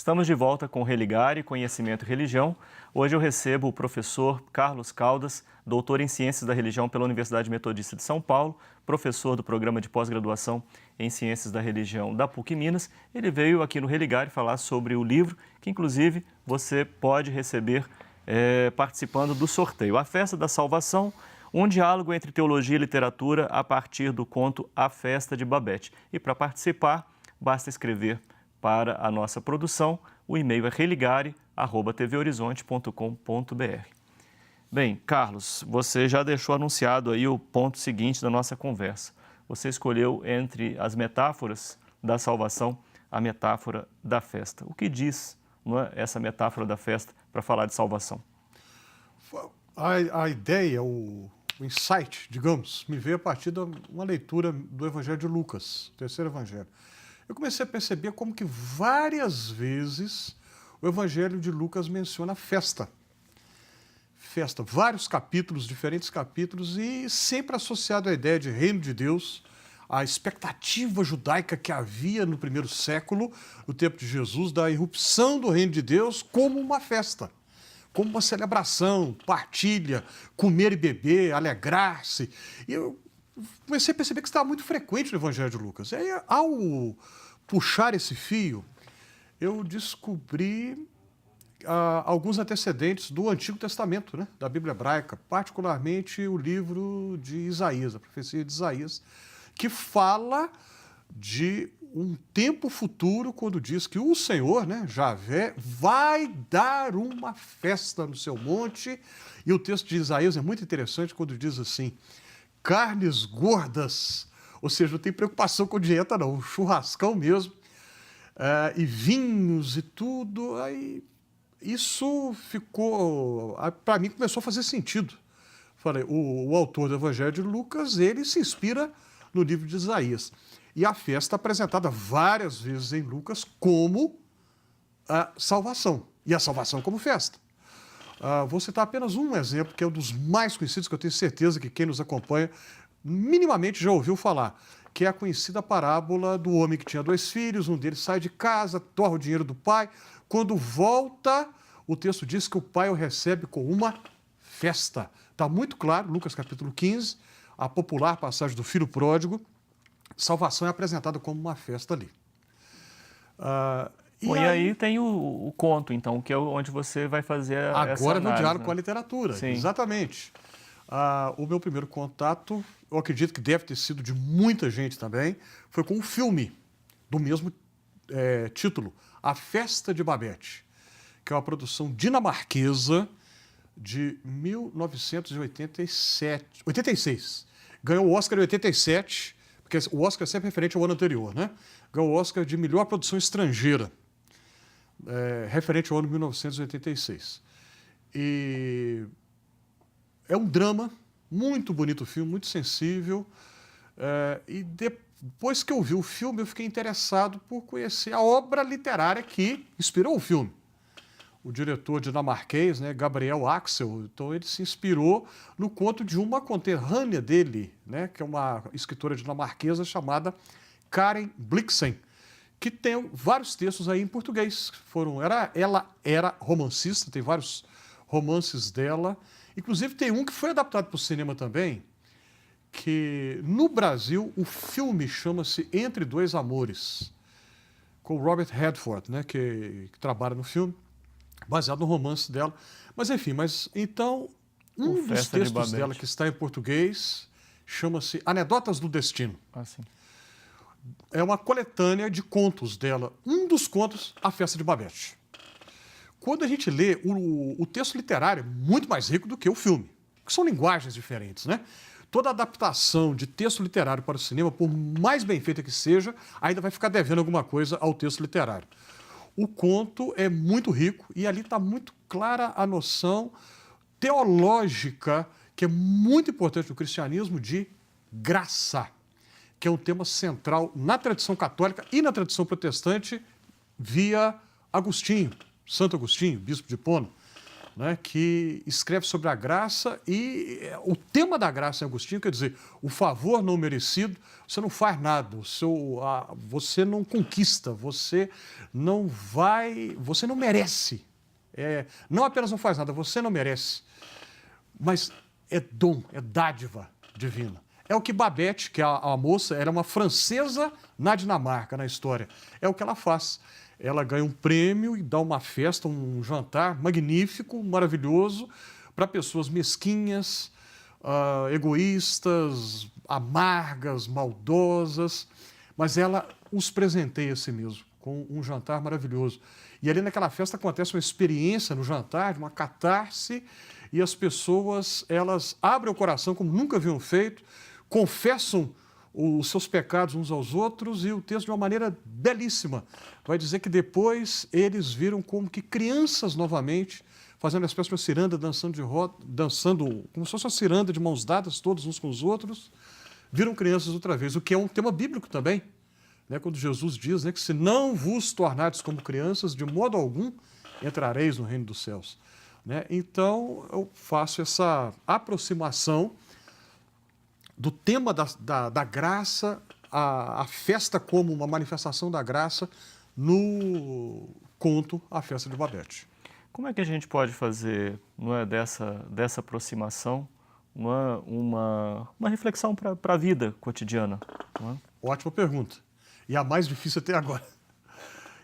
Estamos de volta com Religare, Conhecimento e Religião. Hoje eu recebo o professor Carlos Caldas, doutor em Ciências da Religião pela Universidade Metodista de São Paulo, professor do programa de pós-graduação em Ciências da Religião da PUC Minas. Ele veio aqui no Religare falar sobre o livro, que inclusive você pode receber participando do sorteio. A Festa da Salvação, um diálogo entre teologia e literatura a partir do conto A Festa de Babette. E para participar, basta escrever para a nossa produção. O e-mail é religare@tvhorizonte.com.br. Bem, Carlos, você já deixou anunciado aí o ponto seguinte da nossa conversa. Você escolheu entre as metáforas da salvação a metáfora da festa. O que diz, não é, essa metáfora da festa para falar de salvação? A ideia, o insight, digamos, me veio a partir de uma leitura do Evangelho de Lucas, o terceiro Evangelho. Eu comecei a perceber como que várias vezes o Evangelho de Lucas menciona festa. Festa, vários capítulos, diferentes capítulos, e sempre associado à ideia de reino de Deus, a expectativa judaica que havia no primeiro século, no tempo de Jesus, da irrupção do reino de Deus como uma festa, como uma celebração, partilha, comer e beber, alegrar-se. E eu comecei a perceber que isso estava muito frequente no Evangelho de Lucas. E aí, ao puxar esse fio, eu descobri alguns antecedentes do Antigo Testamento, né, da Bíblia hebraica, particularmente o livro de Isaías, a profecia de Isaías, que fala de um tempo futuro, quando diz que o Senhor, né, Javé, vai dar uma festa no seu monte. E o texto de Isaías é muito interessante quando diz assim: carnes gordas, ou seja, não tem preocupação com dieta não, um churrascão mesmo, e vinhos e tudo. Aí isso ficou, para mim começou a fazer sentido. Falei, o autor do Evangelho de Lucas, ele se inspira no livro de Isaías. E a festa é apresentada várias vezes em Lucas como a salvação, e a salvação como festa. Vou citar apenas um exemplo, que é um dos mais conhecidos, que eu tenho certeza que quem nos acompanha minimamente já ouviu falar, que é a conhecida parábola do homem que tinha 2 filhos, um deles sai de casa, torra o dinheiro do pai, quando volta, o texto diz que o pai o recebe com uma festa. Está muito claro, Lucas capítulo 15, a popular passagem do filho pródigo, salvação é apresentada como uma festa ali. E aí tem o conto, então, que é onde você vai fazer essa análise. Agora no diálogo com a literatura, Sim. Exatamente. O meu primeiro contato, eu acredito que deve ter sido de muita gente também, foi com um filme do mesmo título, A Festa de Babette, que é uma produção dinamarquesa de 1986. Ganhou o Oscar em 87, porque o Oscar é sempre referente ao ano anterior, né? Ganhou o Oscar de melhor produção estrangeira, referente ao ano 1986. E é um drama, muito bonito o filme, muito sensível. E depois que eu vi o filme, eu fiquei interessado por conhecer a obra literária que inspirou o filme. O diretor dinamarquês, né, Gabriel Axel, então ele se inspirou no conto de uma conterrânea dele, né, que é uma escritora dinamarquesa chamada Karen Blixen, que tem vários textos aí em português. Ela era romancista, tem vários romances dela. Inclusive tem um que foi adaptado para o cinema também, que no Brasil o filme chama-se Entre Dois Amores, com o Robert Redford, né, que trabalha no filme, baseado no romance dela. Mas enfim, então um dos textos dela que está em português chama-se Anedotas do Destino. Sim. É uma coletânea de contos dela. Um dos contos, A Festa de Babette. Quando a gente lê, o texto literário é muito mais rico do que o filme, que são linguagens diferentes, né? Toda adaptação de texto literário para o cinema, por mais bem feita que seja, ainda vai ficar devendo alguma coisa ao texto literário. O conto é muito rico e ali está muito clara a noção teológica, que é muito importante no cristianismo, de graça, que é um tema central na tradição católica e na tradição protestante via Agostinho, Santo Agostinho, bispo de Hipona. né, que escreve sobre a graça e o tema da graça em Agostinho quer dizer o favor não merecido. Você não faz nada, você não conquista, você não merece. Não apenas não faz nada, você não merece, mas é dom, é dádiva divina. É o que Babette, que é a moça, era uma francesa na Dinamarca, na história. É o que ela faz. Ela ganha um prêmio e dá uma festa, um jantar magnífico, maravilhoso, para pessoas mesquinhas, egoístas, amargas, maldosas, mas ela os presenteia a si mesmo com um jantar maravilhoso. E ali naquela festa acontece uma experiência no jantar, de uma catarse, e as pessoas, elas abrem o coração como nunca haviam feito, confessam os seus pecados uns aos outros, e o texto, de uma maneira belíssima, vai dizer que depois eles viram como que crianças novamente, fazendo uma espécie de uma ciranda, dançando como se fosse uma ciranda de mãos dadas, todos uns com os outros, viram crianças outra vez, o que é um tema bíblico também, né? Quando Jesus diz, né, que se não vos tornardes como crianças, de modo algum entrareis no reino dos céus. Né? Então, eu faço essa aproximação do tema da graça, a festa como uma manifestação da graça, no conto A Festa de Babette. Como é que a gente pode fazer, não é, dessa aproximação, não é, uma reflexão para a vida cotidiana? Não é? Ótima pergunta. E a mais difícil até agora.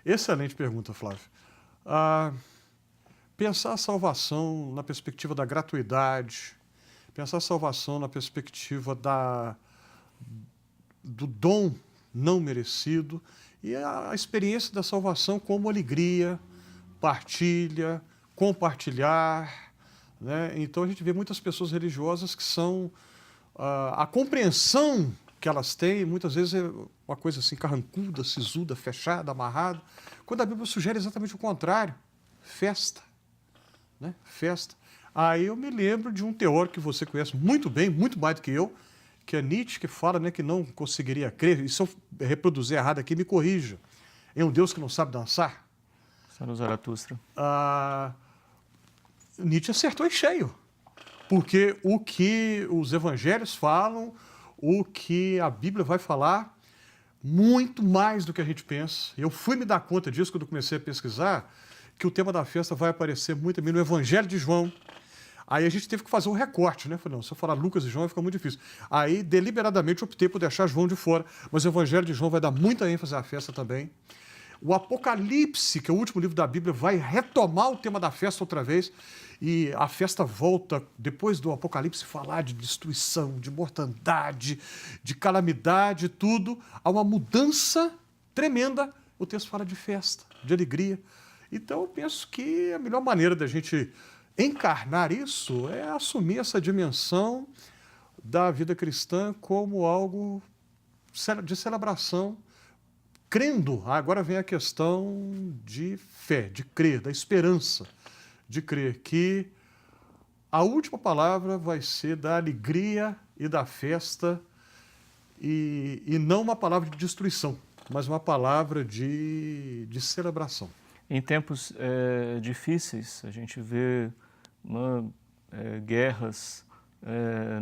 Excelente pergunta, Flávio. Pensar a salvação na perspectiva da gratuidade, pensar a salvação na perspectiva do dom não merecido e a experiência da salvação como alegria, partilha, compartilhar. Né? Então a gente vê muitas pessoas religiosas que são... a compreensão que elas têm, muitas vezes, é uma coisa assim, carrancuda, sisuda, fechada, amarrada, quando a Bíblia sugere exatamente o contrário, festa. Né? Festa. Aí eu me lembro de um teórico que você conhece muito bem, muito mais do que eu, que é Nietzsche, que fala, né, que não conseguiria crer, e se eu reproduzir errado aqui, me corrija, em um Deus que não sabe dançar. Senhor Zaratustra. Nietzsche acertou em cheio, porque o que os evangelhos falam, o que a Bíblia vai falar, muito mais do que a gente pensa. Eu fui me dar conta disso quando eu comecei a pesquisar, que o tema da festa vai aparecer muito também no Evangelho de João. Aí a gente teve que fazer um recorte, né? Falei, não, se eu falar Lucas e João vai ficar muito difícil. Aí, deliberadamente, optei por deixar João de fora, mas o Evangelho de João vai dar muita ênfase à festa também. O Apocalipse, que é o último livro da Bíblia, vai retomar o tema da festa outra vez, e a festa volta, depois do Apocalipse, falar de destruição, de mortandade, de calamidade, tudo, há uma mudança tremenda. O texto fala de festa, de alegria. Então, eu penso que a melhor maneira da gente encarnar isso é assumir essa dimensão da vida cristã como algo de celebração, crendo. Agora vem a questão de fé, de crer, da esperança, de crer que a última palavra vai ser da alegria e da festa, e não uma palavra de destruição, mas uma palavra de celebração. Em tempos difíceis, a gente vê guerras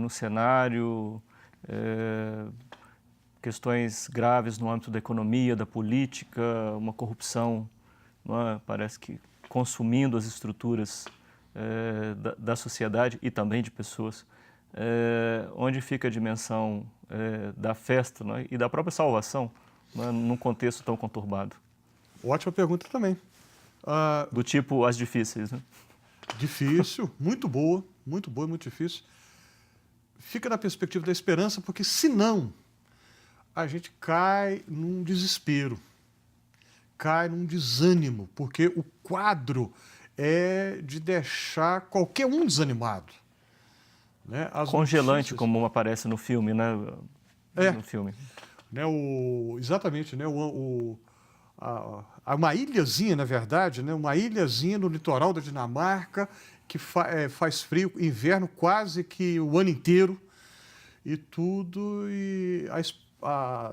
no cenário, questões graves no âmbito da economia, da política, uma corrupção, parece que consumindo as estruturas da sociedade e também de pessoas. Onde fica a dimensão da festa, e da própria salvação, num contexto tão conturbado? Ótima pergunta também. Do tipo as difíceis, né? Difícil, muito boa e muito difícil. Fica na perspectiva da esperança, porque senão a gente cai num desespero, cai num desânimo, porque o quadro é de deixar qualquer um desanimado. Né? Congelante, como aparece no filme, né? No filme. Né, exatamente, né? Uma ilhazinha, na verdade, né? Uma ilhazinha no litoral da Dinamarca, que faz frio, inverno quase que o ano inteiro, e tudo. E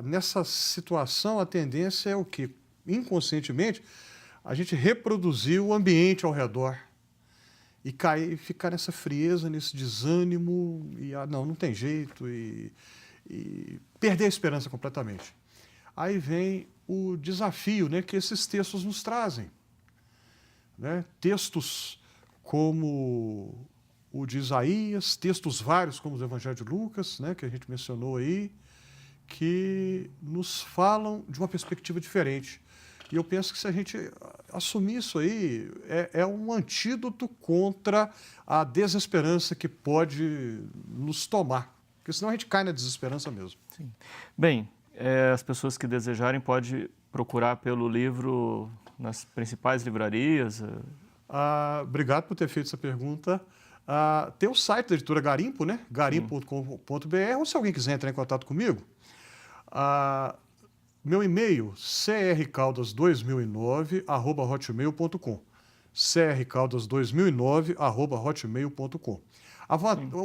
nessa situação, a tendência é o quê? Inconscientemente, a gente reproduzir o ambiente ao redor. e cair, ficar nessa frieza, nesse desânimo, e não tem jeito, e perder a esperança completamente. Aí vem o desafio, né, que esses textos nos trazem. Né? Textos como o de Isaías, textos vários como os Evangelhos de Lucas, né, que a gente mencionou aí, que nos falam de uma perspectiva diferente. E eu penso que se a gente assumir isso aí, é um antídoto contra a desesperança que pode nos tomar. Porque senão a gente cai na desesperança mesmo. Sim. Bem, as pessoas que desejarem podem procurar pelo livro nas principais livrarias. Obrigado por ter feito essa pergunta. Tem o site da editora Garimpo, né? garimpo.com.br, ou se alguém quiser entrar em contato comigo, meu e-mail, crcaldas2009@hotmail.com. crcaldas2009@hotmail.com.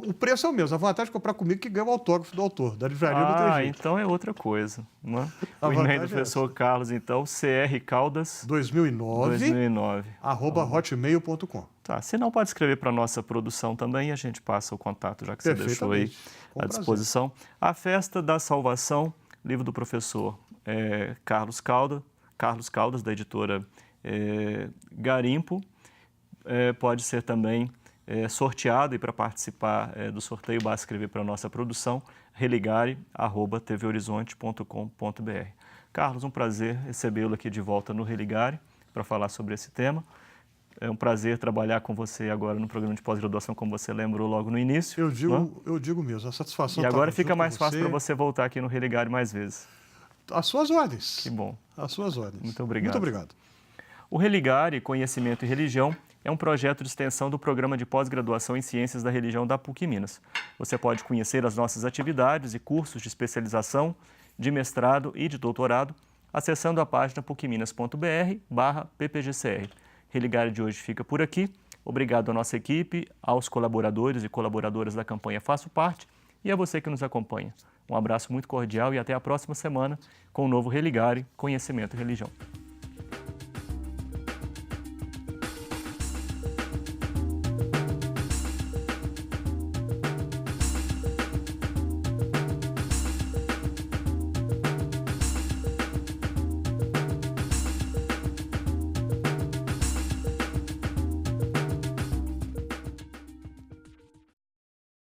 O preço é o mesmo, a vantagem de comprar comigo é que ganha o autógrafo do autor, da livraria não tem jeito. Então é outra coisa. Né? O e-mail do professor Carlos, então, crcaldas2009@hotmail.com. Tá, se não, pode escrever para a nossa produção também e a gente passa o contato, já que você deixou aí à disposição. A Festa da Salvação, livro do professor Carlos Caldas, da editora Garimpo, pode ser também sorteado, e para participar do sorteio basta escrever para a nossa produção, religare@tvhorizonte.com.br. Carlos, um prazer recebê-lo aqui de volta no Religare para falar sobre esse tema. É um prazer trabalhar com você agora no programa de pós-graduação, como você lembrou logo no início. Eu digo mesmo, a satisfação. E agora fica mais fácil para você voltar aqui no Religare mais vezes. Às suas ordens. Que bom. Às suas ordens. Muito obrigado. Muito obrigado. O Religare, Conhecimento e Religião, é um projeto de extensão do Programa de Pós-Graduação em Ciências da Religião da PUC Minas. Você pode conhecer as nossas atividades e cursos de especialização, de mestrado e de doutorado, acessando a página pucminas.br/ppgcr. Religare de hoje fica por aqui. Obrigado à nossa equipe, aos colaboradores e colaboradoras da campanha Faço Parte e a você que nos acompanha. Um abraço muito cordial e até a próxima semana com o novo Religare, Conhecimento e Religião.